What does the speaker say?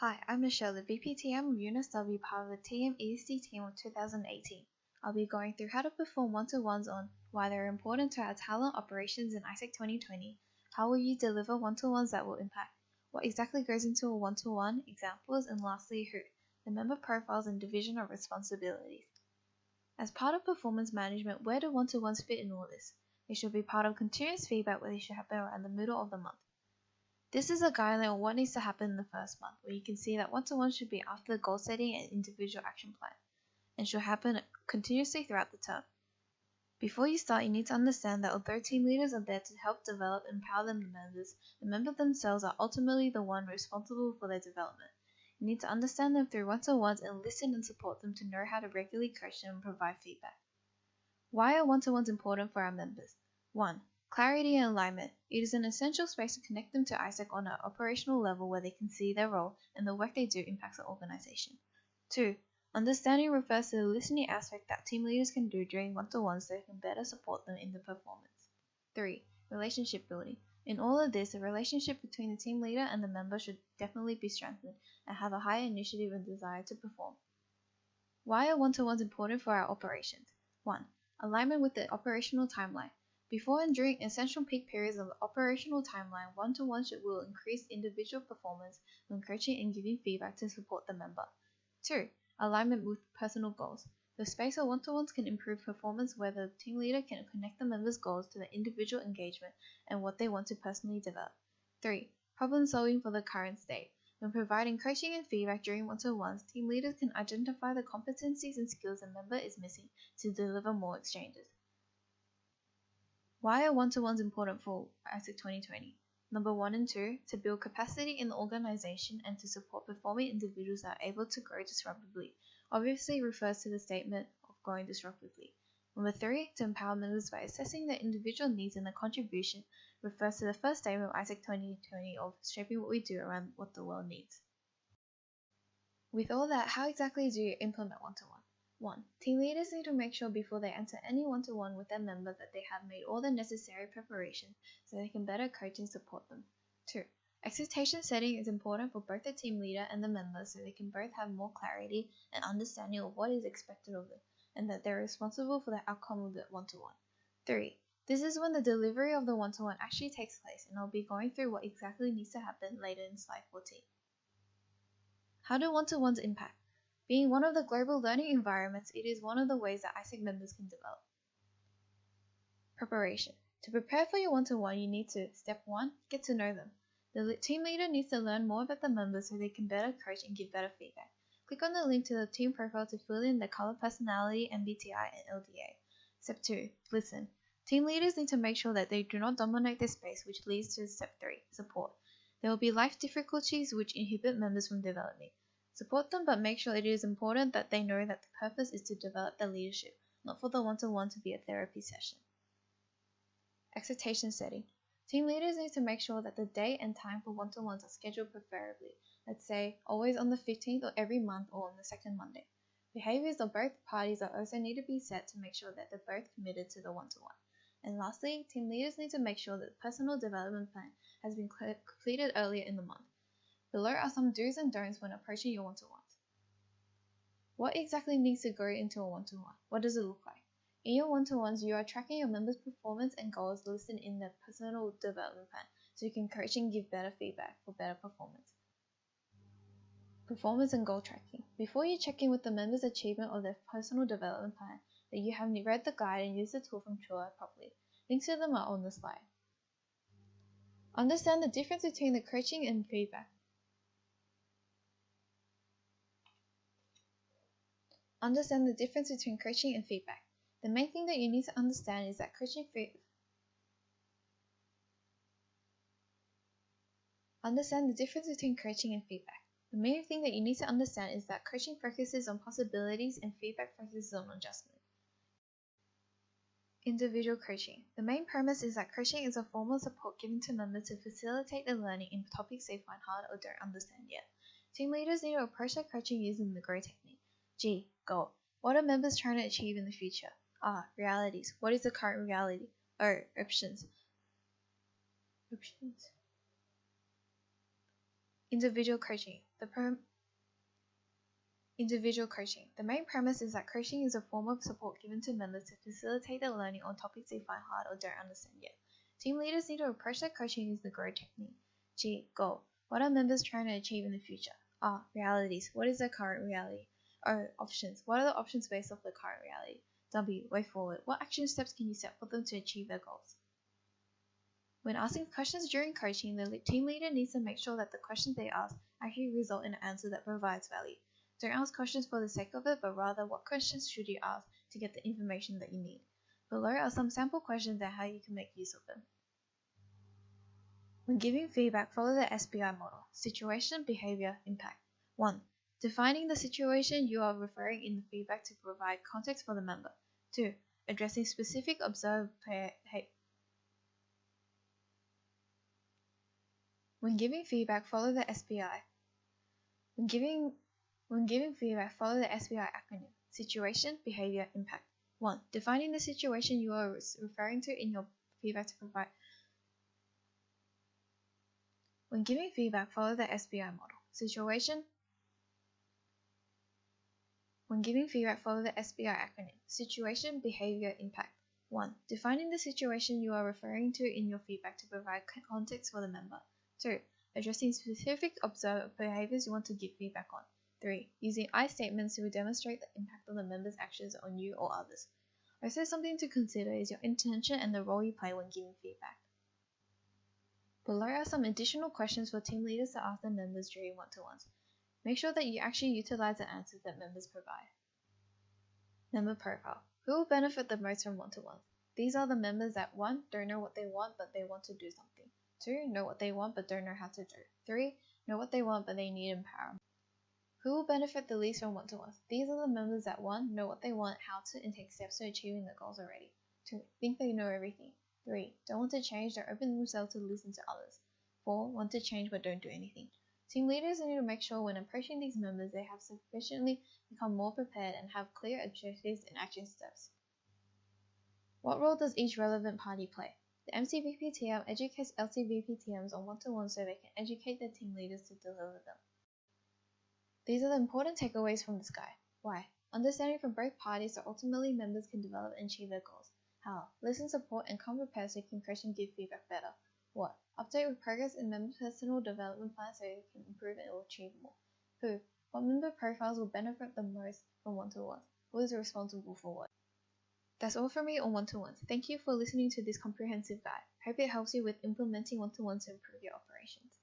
Hi, I'm Michelle, the VPTM of Eunice. I'll be part of the TM-ESD team of 2018. I'll be going through how to perform one-to-ones on why they're important to our talent operations in ISAC 2020, how will you deliver one-to-ones that will impact, what exactly goes into a one-to-one, examples, and lastly who, the member profiles and division of responsibilities. As part of performance management, where do one-to-ones fit in all this? They should be part of continuous feedback where they should happen around the middle of the month. This is a guideline on what needs to happen in the first month, where you can see that one-to-one should be after the goal setting and individual action plan, and should happen continuously throughout the term. Before you start, you need to understand that although team leaders are there to help develop and empower the members, the members themselves are ultimately the one responsible for their development. You need to understand them through one-to-ones and listen and support them to know how to regularly coach them and provide feedback. Why are one-to-ones important for our members? 1. Clarity and alignment. It is an essential space to connect them to ISAC on an operational level where they can see their role and the work they do impacts the organization. 2. Understanding refers to the listening aspect that team leaders can do during one-to-ones so they can better support them in the performance. 3. Relationship building. In all of this, the relationship between the team leader and the member should definitely be strengthened and have a higher initiative and desire to perform. Why are one-to-ones important for our operations? 1. Alignment with the operational timeline. Before and during essential peak periods of the operational timeline, one-to-ones will increase individual performance when coaching and giving feedback to support the member. 2. Alignment with personal goals. The space where one-to-ones can improve performance where the team leader can connect the members' goals to the individual engagement and what they want to personally develop. 3. Problem solving for the current state. When providing coaching and feedback during one-to-ones, team leaders can identify the competencies and skills a member is missing to deliver more exchanges. Why are one-to-ones important for ISAC 2020? Number 1 and 2, to build capacity in the organization and to support performing individuals that are able to grow disruptively. Obviously refers to the statement of growing disruptively. Number 3, to empower members by assessing their individual needs and their contribution, refers to the first statement of ISAC 2020 of shaping what we do around what the world needs. With all that, how exactly do you implement one-to-one? 1. Team leaders need to make sure before they enter any one-to-one with their members that they have made all the necessary preparation so they can better coach and support them. 2. Expectation setting is important for both the team leader and the members so they can both have more clarity and understanding of what is expected of them and that they're responsible for the outcome of the one-to-one. 3. This is when the delivery of the one-to-one actually takes place, and I'll be going through what exactly needs to happen later in slide 14. How do one-to-ones impact? Being one of the global learning environments, it is one of the ways that ISAC members can develop. Preparation. To prepare for your one-to-one, you need to, step 1, get to know them. The team leader needs to learn more about the members so they can better coach and give better feedback. Click on the link to the team profile to fill in the color, personality, MBTI, and LDA. Step 2, listen. Team leaders need to make sure that they do not dominate their space, which leads to step 3, support. There will be life difficulties which inhibit members from developing. Support them, but make sure it is important that they know that the purpose is to develop their leadership, not for the one-to-one to be a therapy session. Expectation setting. Team leaders need to make sure that the date and time for one-to-ones are scheduled preferably. Let's say always on the 15th or every month or on the second Monday. Behaviors of both parties are also need to be set to make sure that they're both committed to the one-to-one. And lastly, team leaders need to make sure that the personal development plan has been completed earlier in the month. Below are some do's and don'ts when approaching your one-to-ones. What exactly needs to go into a one-to-one? What does it look like? In your one-to-ones, you are tracking your members' performance and goals listed in the personal development plan, so you can coach and give better feedback for better performance. Performance and goal tracking. Before you check in with the members' achievement of their personal development plan, that you have read the guide and used the tool from Chua properly. Links to them are on the slide. Understand the difference between the coaching and feedback. Understand the difference between coaching and feedback. The main thing that you need to understand is that Understand the difference between coaching and feedback. The main thing that you need to understand is that coaching focuses on possibilities and feedback focuses on adjustment. Individual coaching. The main premise is that coaching is a form of support given to members to facilitate their learning in topics they find hard or don't understand yet. Team leaders need to approach their coaching using the GROW technique. G. Goal. What are members trying to achieve in the future? R. Realities. What is the current reality? O. Options. Individual coaching. Individual coaching. The main premise is that coaching is a form of support given to members to facilitate their learning on topics they find hard or don't understand yet. Team leaders need to approach their coaching as the GROW technique. G. Goal. What are members trying to achieve in the future? R. Realities. What is their current reality? O. Options. What are the options based off the current reality? W. Way forward. What action steps can you set for them to achieve their goals? When asking questions during coaching, the team leader needs to make sure that the questions they ask actually result in an answer that provides value. Don't ask questions for the sake of it, but rather what questions should you ask to get the information that you need. Below are some sample questions and how you can make use of them. When giving feedback, follow the SBI model. Situation, behavior, impact. 1. Defining the situation you are referring in the feedback to provide context for the member. 2. Addressing specific observed behavior. When giving feedback, follow the SBI. When giving feedback, follow the SBI acronym. Situation, behavior, impact. 1. Defining the situation you are referring to in your feedback to provide. When giving feedback, follow the SBI model. Situation. When giving feedback, follow the SBI acronym. Situation, behavior, impact. 1. Defining the situation you are referring to in your feedback to provide context for the member. 2. Addressing specific observed behaviors you want to give feedback on. 3. Using I statements to demonstrate the impact of the member's actions on you or others. Also, something to consider is your intention and the role you play when giving feedback. Below are some additional questions for team leaders to ask their members during one-to-ones. Make sure that you actually utilize the answers that members provide. Member profile. Who will benefit the most from one-to-ones? These are the members that 1. Don't know what they want but they want to do something. 2. Know what they want but don't know how to do. 3. Know what they want but they need empowerment. Who will benefit the least from one-to-ones? These are the members that 1. Know what they want, how to, and take steps to achieving their goals already. 2. Think they know everything. 3. Don't want to change, don't open themselves to listen to others. 4. Want to change but don't do anything. Team leaders need to make sure when approaching these members they have sufficiently become more prepared and have clear objectives and action steps. What role does each relevant party play? The MCBPTM educates LCBPTMs on one-to-one so they can educate their team leaders to deliver them. These are the important takeaways from this guide. Why? Understanding from both parties so ultimately members can develop and achieve their goals. How? Listen, support, and come prepared so you can coach and give feedback better. What? Update with progress in member personal development plans so you can improve and achieve more. Who? What member profiles will benefit the most from one-to-ones? Who is responsible for what? That's all from me on one-to-ones. Thank you for listening to this comprehensive guide. Hope it helps you with implementing one-to-ones to improve your operations.